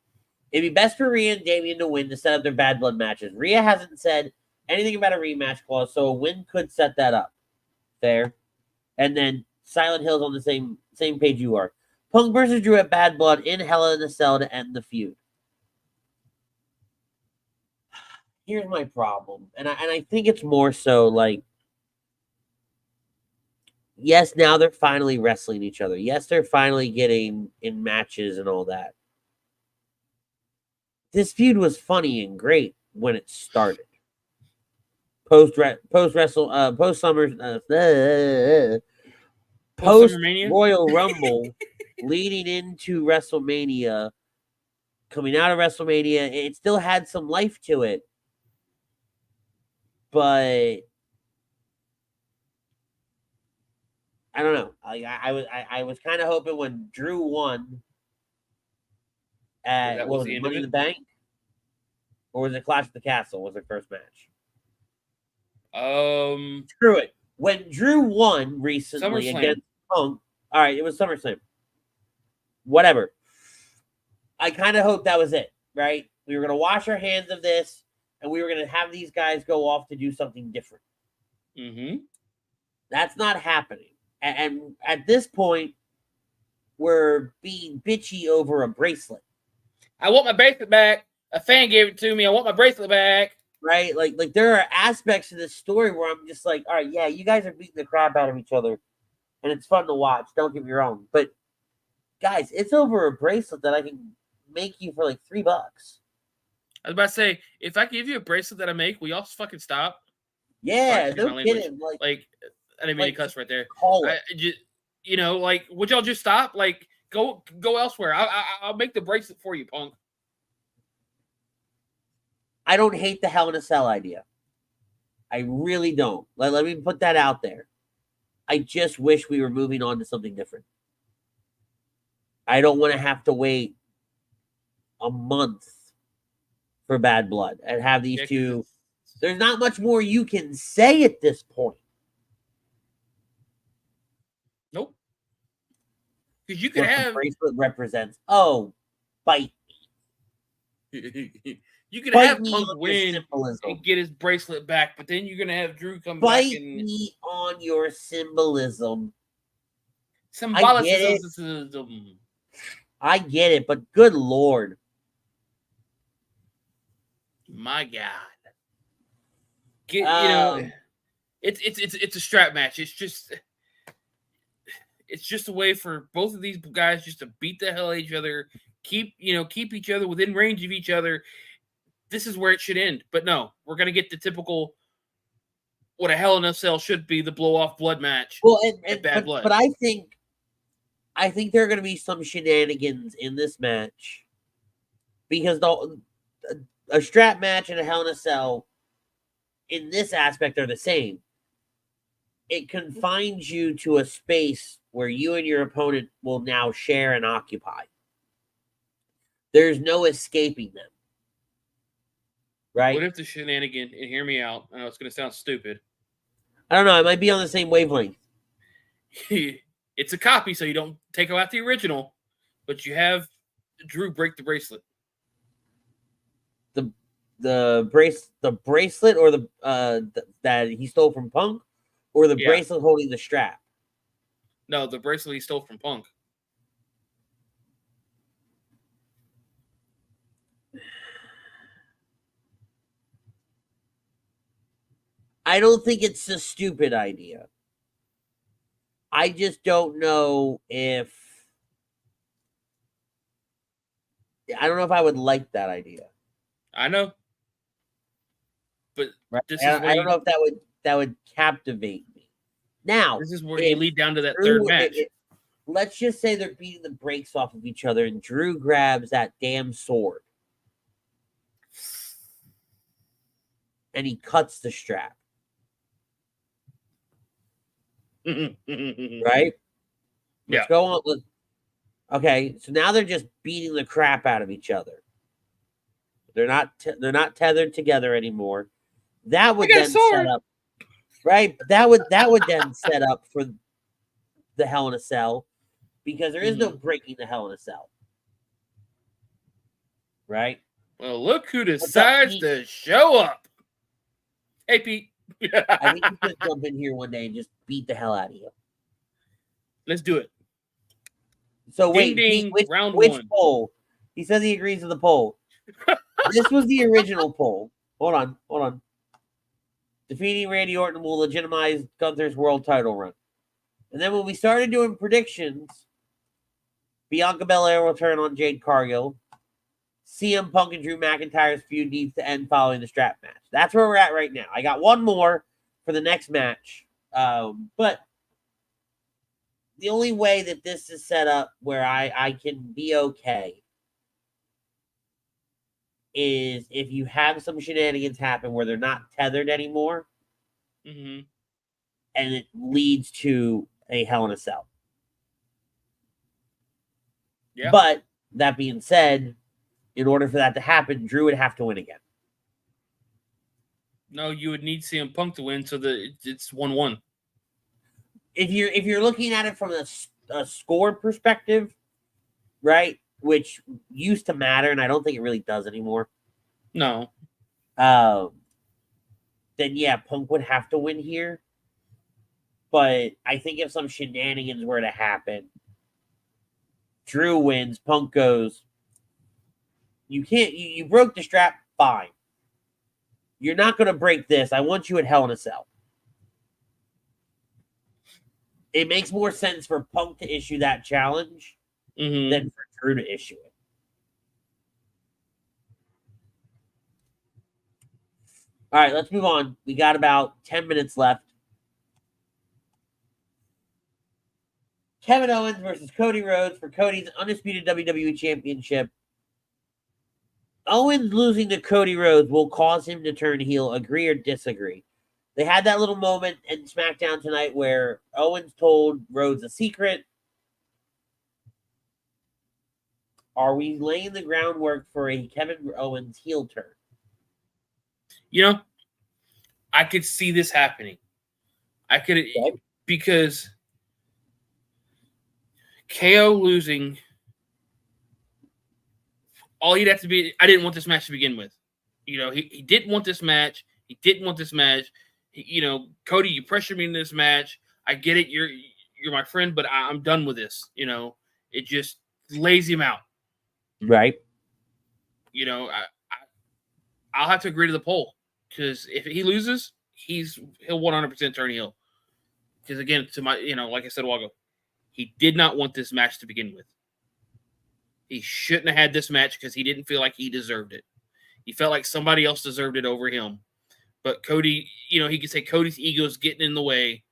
Speaker 1: It'd be best for Rhea and Damian to win to set up their Bad Blood matches. Rhea hasn't said anything about a rematch clause, so a win could set that up. Fair. And then Silent Hill's on the same page you are. Punk versus Drew at Bad Blood in Hell in a Cell to end the feud. Here's my problem, and I think it's more so like, yes, now they're finally wrestling each other. Yes, they're finally getting in matches and all that. This feud was funny and great when it started. Post Royal Rumble, leading into WrestleMania, coming out of WrestleMania, it still had some life to it. But I don't know. I was kind of hoping when Drew won at what was it, Money in the Bank, or was it Clash of the Castle? Was their first match? Screw it. When Drew won recently against Punk, all right, it was SummerSlam. Whatever. I kind of hoped that was it, right? We were going to wash our hands of this, and we were going to have these guys go off to do something different.
Speaker 3: Mm-hmm.
Speaker 1: That's not happening. And at this point, we're being bitchy over a bracelet.
Speaker 3: I want my bracelet back. A fan gave it to me. I want my bracelet back.
Speaker 1: Right? Like there are aspects of this story where I'm just like, all right, yeah, you guys are beating the crap out of each other, and it's fun to watch. Don't get me wrong. But, guys, it's over a bracelet that I can make you for like $3.
Speaker 3: I was about to say, if I give you a bracelet that I make, will y'all fucking stop?
Speaker 1: Yeah, no kidding.
Speaker 3: Like, I didn't mean to cuss right there.
Speaker 1: Call it.
Speaker 3: Would y'all just stop? Like, go elsewhere. I'll make the bracelet for you, Punk.
Speaker 1: I don't hate the Hell in a Cell idea. I really don't. Let me put that out there. I just wish we were moving on to something different. I don't want to have to wait a month for Bad Blood and have these two. There's not much more you can say at this point.
Speaker 3: Nope. Because you could have.
Speaker 1: The bracelet represents, bite
Speaker 3: me. You could have Punk win and get his bracelet back, but then you're going to have Drew come back and...
Speaker 1: Bite me on your symbolism.
Speaker 3: Symbolicism.
Speaker 1: I get it, but good Lord.
Speaker 3: My God. It's a strap match. It's just a way for both of these guys just to beat the hell out of each other, keep each other within range of each other. This is where it should end. But no, we're going to get the typical what a Hell in a Cell should be, the blow-off blood match.
Speaker 1: Well, Bad Blood. But I think there are going to be some shenanigans in this match because a strap match and a Hell in a Cell in this aspect are the same. It confines you to a space where you and your opponent will now share and occupy. There's no escaping them. Right?
Speaker 3: What if the shenanigan, and hear me out, I know it's going to sound stupid.
Speaker 1: I don't know. I might be on the same wavelength.
Speaker 3: It's a copy, so you don't take out the original, but you have Drew break the bracelet?
Speaker 1: The bracelet, or that he stole from Punk, or the bracelet holding the strap?
Speaker 3: No, the bracelet he stole from Punk.
Speaker 1: I don't think it's a stupid idea. I just don't know if I would like that idea.
Speaker 3: I know, but
Speaker 1: right? I don't know if that would captivate me. Now,
Speaker 3: this is where you lead down to that third match.
Speaker 1: Let's just say they're beating the brakes off of each other, and Drew grabs that damn sword, and he cuts the strap. Right? Let's go on. Okay, so now they're just beating the crap out of each other. They're not tethered together anymore. That would then set up, right? That would then set up for the Hell in a Cell, because there is no breaking the Hell in a Cell, right?
Speaker 3: Well, look who decides to show up. Hey, Pete.
Speaker 1: I think he's gonna jump in here one day and just beat the hell out of you.
Speaker 3: Let's do it.
Speaker 1: So
Speaker 3: ding, ding,
Speaker 1: which poll? He says he agrees with the poll. This was the original poll. Hold on. Defeating Randy Orton will legitimize Gunther's world title run. And then when we started doing predictions, Bianca Belair will turn on Jade Cargill. CM Punk and Drew McIntyre's feud needs to end following the strap match. That's where we're at right now. I got one more for the next match. But the only way that this is set up where I can be okay is if you have some shenanigans happen where they're not tethered anymore, and it leads to a Hell in a Cell. Yeah. But that being said, in order for that to happen, Drew would have to win again.
Speaker 3: No, you would need CM Punk to win so that it's 1-1.
Speaker 1: If you're looking at it from a score perspective, right, which used to matter, and I don't think it really does anymore.
Speaker 3: No.
Speaker 1: Then yeah, Punk would have to win here. But I think if some shenanigans were to happen, Drew wins, Punk goes, you broke the strap, fine. You're not going to break this. I want you at Hell in a Cell. It makes more sense for Punk to issue that challenge than for Drew to issue it. All right, let's move on. We got about 10 minutes left. Kevin Owens versus Cody Rhodes for Cody's Undisputed WWE Championship. Owens losing to Cody Rhodes will cause him to turn heel, agree or disagree. They had that little moment in SmackDown tonight where Owens told Rhodes a secret. Are we laying the groundwork for a Kevin Owens heel turn?
Speaker 3: You know, I could see this happening. Because KO losing, all he'd have to be, I didn't want this match to begin with. You know, he didn't want this match. He didn't want this match. Cody, you pressured me in this match. I get it. You're my friend, but I'm done with this. You know, it just lays him out.
Speaker 1: Right.
Speaker 3: You know, I'll have to agree to the poll, because if he loses, he'll 100% turn heel. Because again, like I said a while ago, he did not want this match to begin with. He shouldn't have had this match because he didn't feel like he deserved it. He felt like somebody else deserved it over him. But Cody, he could say Cody's ego is getting in the way.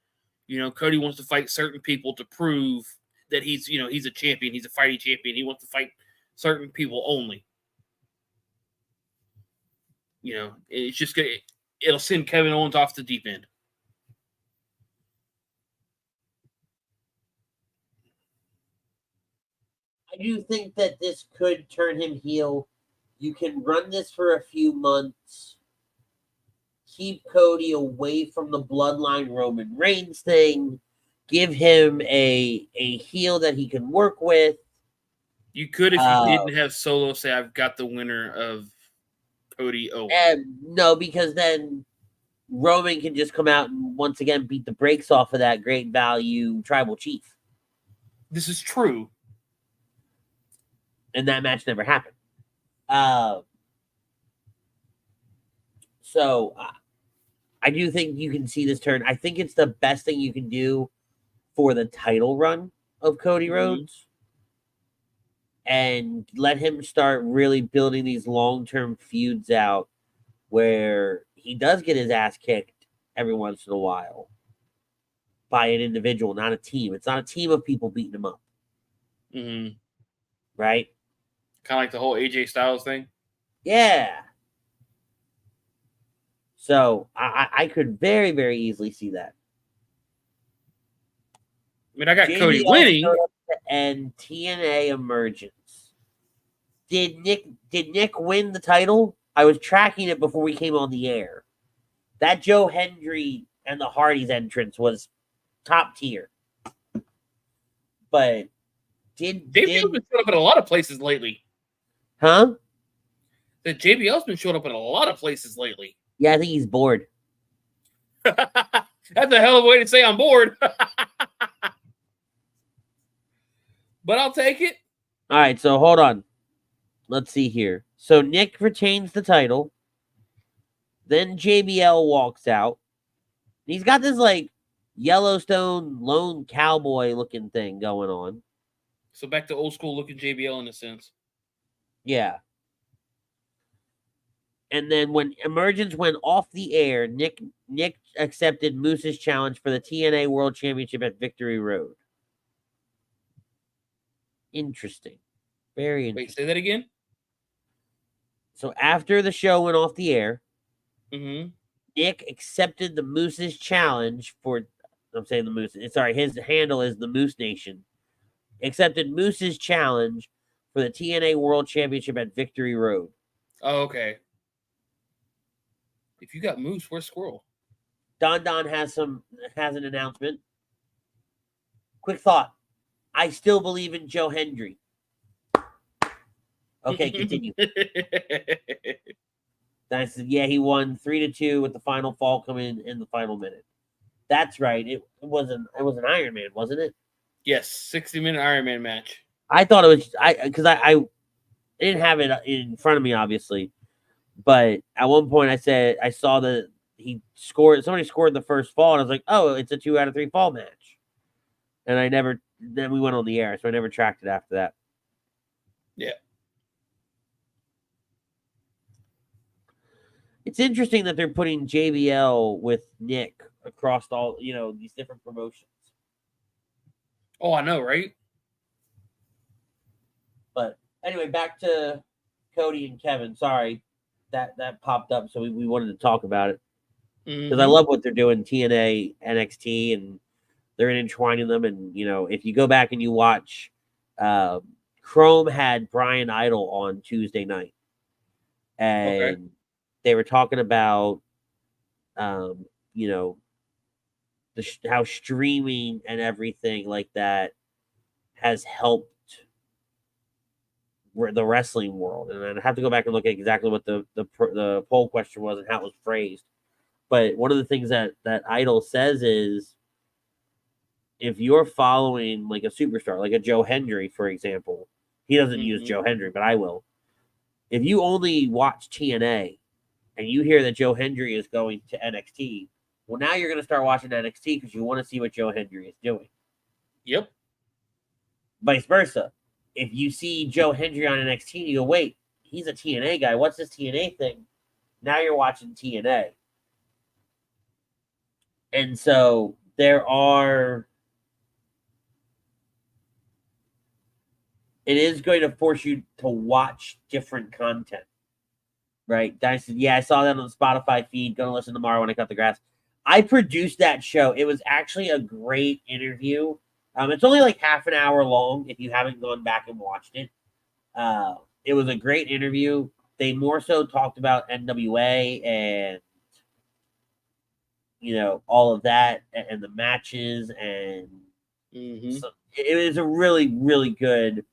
Speaker 3: Cody wants to fight certain people to prove that he's a champion. He's a fighting champion. He wants to fight certain people only. It's just it'll send Kevin Owens off the deep end.
Speaker 1: I do think that this could turn him heel. You can run this for a few months. Keep Cody away from the bloodline Roman Reigns thing. Give him a heel that he can work with.
Speaker 3: You could if you didn't have Solo say, "I've got the winner of Cody Owens."
Speaker 1: No, because then Roman can just come out and once again beat the brakes off of that great value tribal chief.
Speaker 3: This is true.
Speaker 1: And that match never happened. So I do think you can see this turn. I think it's the best thing you can do for the title run of Cody Rhodes. And let him start really building these long-term feuds out where he does get his ass kicked every once in a while by an individual, not a team. It's not a team of people beating him up.
Speaker 3: Mm-hmm.
Speaker 1: Right?
Speaker 3: Kind of like the whole AJ Styles thing.
Speaker 1: Yeah. So I could very, very easily see that.
Speaker 3: I mean, I got
Speaker 1: JBL
Speaker 3: Cody winning.
Speaker 1: And TNA Emergence. Did Nick win the title? I was tracking it before we came on the air. That Joe Hendry and the Hardys entrance was top tier. But
Speaker 3: JBL's been showing up in a lot of places lately.
Speaker 1: Huh?
Speaker 3: That JBL's been showing up in a lot of places lately.
Speaker 1: Yeah, I think he's bored.
Speaker 3: That's a hell of a way to say I'm bored. But I'll take it.
Speaker 1: All right, so hold on. Let's see here. So Nick retains the title. Then JBL walks out. He's got this like Yellowstone lone cowboy looking thing going on.
Speaker 3: So back to old school looking JBL in a sense.
Speaker 1: Yeah. And then when Emergence went off the air, Nick accepted Moose's challenge for the TNA World Championship at Victory Road. Interesting. Very interesting.
Speaker 3: Wait, say that again?
Speaker 1: So after the show went off the air,
Speaker 3: mm-hmm.
Speaker 1: Nick accepted the Moose's challenge for, I'm saying the Moose, sorry, his handle is the Moose Nation. Accepted Moose's challenge for the TNA World Championship at Victory Road.
Speaker 3: Oh, okay. If you got Moose, where's Squirrel?
Speaker 1: Don has an announcement. Quick thought. I still believe in Joe Hendry. Okay, continue. I said, yeah, he won 3-2 with the final fall coming in the final minute. That's right. It was an Iron Man, wasn't it?
Speaker 3: Yes, 60-minute Iron Man match.
Speaker 1: I thought it was because I didn't have it in front of me, obviously. But at one point, I saw that somebody scored the first fall, and I was like, oh, it's a 2 out of 3 fall match. And then we went on the air, so I never tracked it after that.
Speaker 3: Yeah.
Speaker 1: It's interesting that they're putting JBL with Nick across all, these different promotions.
Speaker 3: Oh, I know, right?
Speaker 1: But anyway, back to Cody and Kevin. Sorry. That popped up, so we wanted to talk about it because I love what they're doing, TNA, NXT, and they're intertwining them. And if you go back and you watch, Chrome had Brian Idol on Tuesday night, and they were talking about, how streaming and everything like that has helped the wrestling world. And I'd have to go back and look at exactly what the poll question was and how it was phrased. But one of the things that Idol says is, if you're following like a superstar, like a Joe Hendry, for example, he doesn't use Joe Hendry, but I will. If you only watch TNA and you hear that Joe Hendry is going to NXT, well, now you're going to start watching NXT because you want to see what Joe Hendry is doing.
Speaker 3: Yep.
Speaker 1: Vice versa. If you see Joe Hendry on NXT, you go, wait, he's a TNA guy. What's this TNA thing? Now you're watching TNA. And so it is going to force you to watch different content. Right? I said, yeah, I saw that on the Spotify feed. Gonna listen tomorrow when I cut the grass. I produced that show. It was actually a great interview. It's only like half an hour long if you haven't gone back and watched it. It was a great interview. They more so talked about NWA and, all of that and the matches. And so it was a really, really good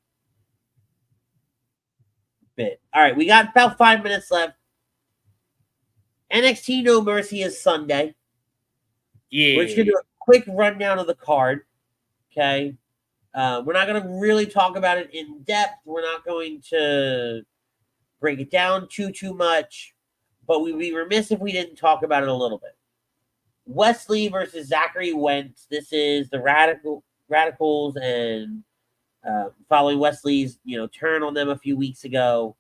Speaker 1: bit. All right, we got about 5 minutes left. NXT No Mercy is Sunday.
Speaker 3: Yeah.
Speaker 1: We're just going to do a quick rundown of the card. Okay. We're not going to really talk about it in depth. We're not going to break it down too much. But we'd be remiss if we didn't talk about it a little bit. Wesley versus Zachary Wentz. This is the Radicals and following Wesley's turn on them a few weeks ago.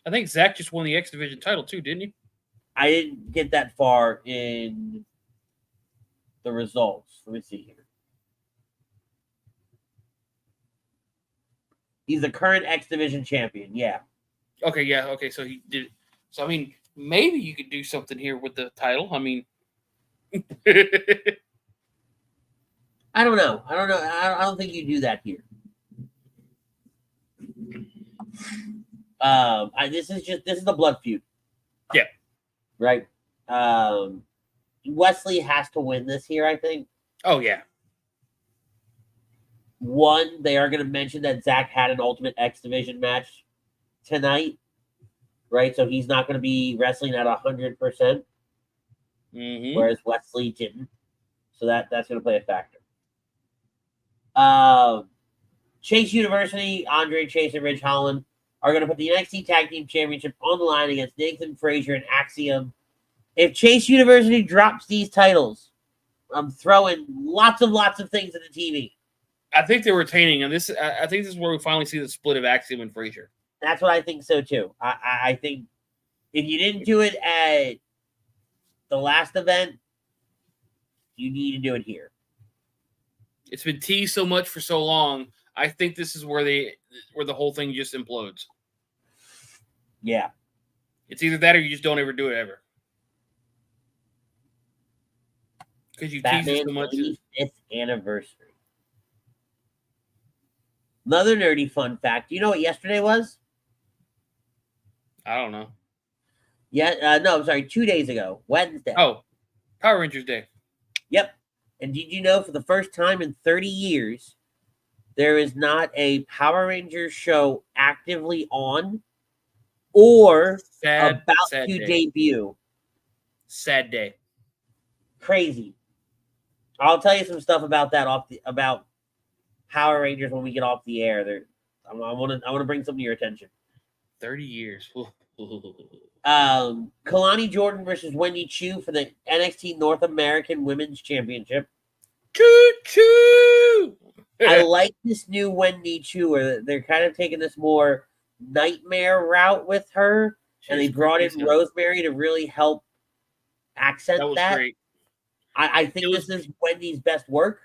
Speaker 3: I think Zach just won the X Division title too, didn't he?
Speaker 1: I didn't get that far in the results. Let me see here. He's the current X Division champion. Yeah.
Speaker 3: Okay, yeah, okay. So he did. So I mean, maybe you could do something here with the title. I mean,
Speaker 1: I don't know. I don't think you do that here. This is the blood feud.
Speaker 3: Yeah.
Speaker 1: Right. Wesley has to win this here, I think.
Speaker 3: Oh yeah.
Speaker 1: One, they are going to mention that Zach had an Ultimate X Division match tonight, right? So he's not going to be wrestling at 100%, whereas Wesley didn't. So that's going to play a factor. Chase University, Andre Chase and Ridge Holland are going to put the NXT Tag Team Championship on the line against Nathan Frazier and Axiom. If Chase University drops these titles, I'm throwing lots of things at the TV.
Speaker 3: I think they're retaining, and I think this is where we finally see the split of Axiom and Frazier.
Speaker 1: That's what I think so too. I think if you didn't do it at the last event, you need to do it here.
Speaker 3: It's been teased so much for so long. I think this is where the whole thing just implodes.
Speaker 1: Yeah.
Speaker 3: It's either that or you just don't ever do it ever. Because you tease it so much.
Speaker 1: 85th anniversary. Another nerdy fun fact. Do you know what yesterday was?
Speaker 3: I don't know.
Speaker 1: Yeah, no, I'm sorry, 2 days ago, Wednesday.
Speaker 3: Oh, Power Rangers Day.
Speaker 1: Yep. And did you know for the first time in 30 years, there is not a Power Rangers show actively on or about to debut?
Speaker 3: Sad day.
Speaker 1: Crazy. I'll tell you some stuff about that about Power Rangers when we get off the air. I want to bring something to your attention.
Speaker 3: 30 years.
Speaker 1: Kalani Jordan versus Wendy Chu for the NXT North American Women's Championship.
Speaker 3: Choo-choo!
Speaker 1: I like this new Wendy Chu, where they're kind of taking this more nightmare route with her, and they brought in Rosemary to really help accent that.
Speaker 3: That was great.
Speaker 1: I think this is Wendy's best work.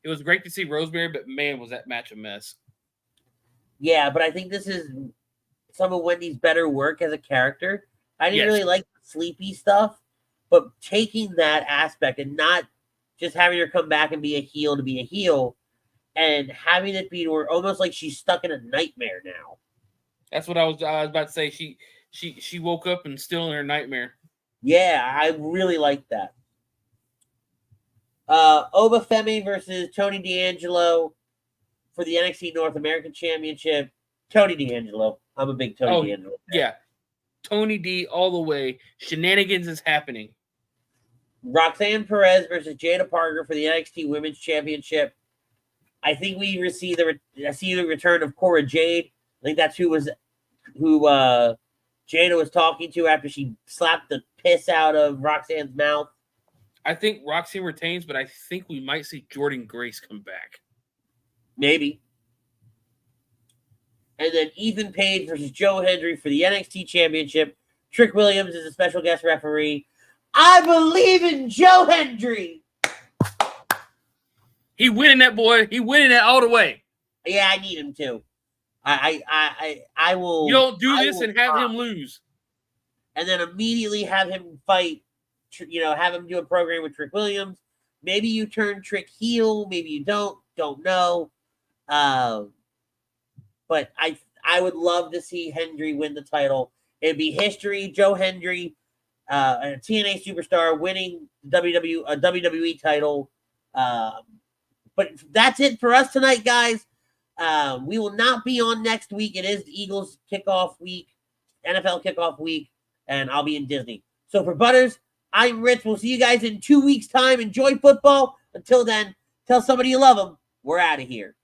Speaker 3: It was great to see Rosemary, but man, was that match a mess.
Speaker 1: Yeah, but I think this is some of Wendy's better work as a character. I didn't really like the sleepy stuff, but taking that aspect and not just having her come back and be a heel to be a heel, and having it be almost like she's stuck in a nightmare now.
Speaker 3: That's what I was about to say. She woke up and still in her nightmare.
Speaker 1: Yeah, I really like that. Obafemi versus Tony D'Angelo for the NXT North American Championship. Tony D'Angelo. I'm a big Tony D'Angelo fan.
Speaker 3: Yeah. Tony D all the way. Shenanigans is happening.
Speaker 1: Roxanne Perez versus Jada Parker for the NXT Women's Championship. I think we see the return of Cora Jade. I think that's who Jada was talking to after she slapped the piss out of Roxanne's mouth.
Speaker 3: I think Roxanne retains, but I think we might see Jordan Grace come back.
Speaker 1: Maybe. And then Ethan Page versus Joe Hendry for the NXT Championship. Trick Williams is a special guest referee. I believe in Joe Hendry.
Speaker 3: He winning that, boy. He winning that all the way.
Speaker 1: Yeah, I need him too. I will.
Speaker 3: You don't do this and have him lose.
Speaker 1: And then immediately have him fight, have him do a program with Trick Williams. Maybe you turn Trick heel. Maybe you don't know. But I would love to see Hendry win the title. It'd be history. Joe Hendry, a TNA superstar, winning a WWE title. But that's it for us tonight, guys. We will not be on next week. It is the Eagles kickoff week, NFL kickoff week, and I'll be in Disney. So for Butters, I'm Rich. We'll see you guys in 2 weeks' time. Enjoy football. Until then, tell somebody you love them. We're out of here.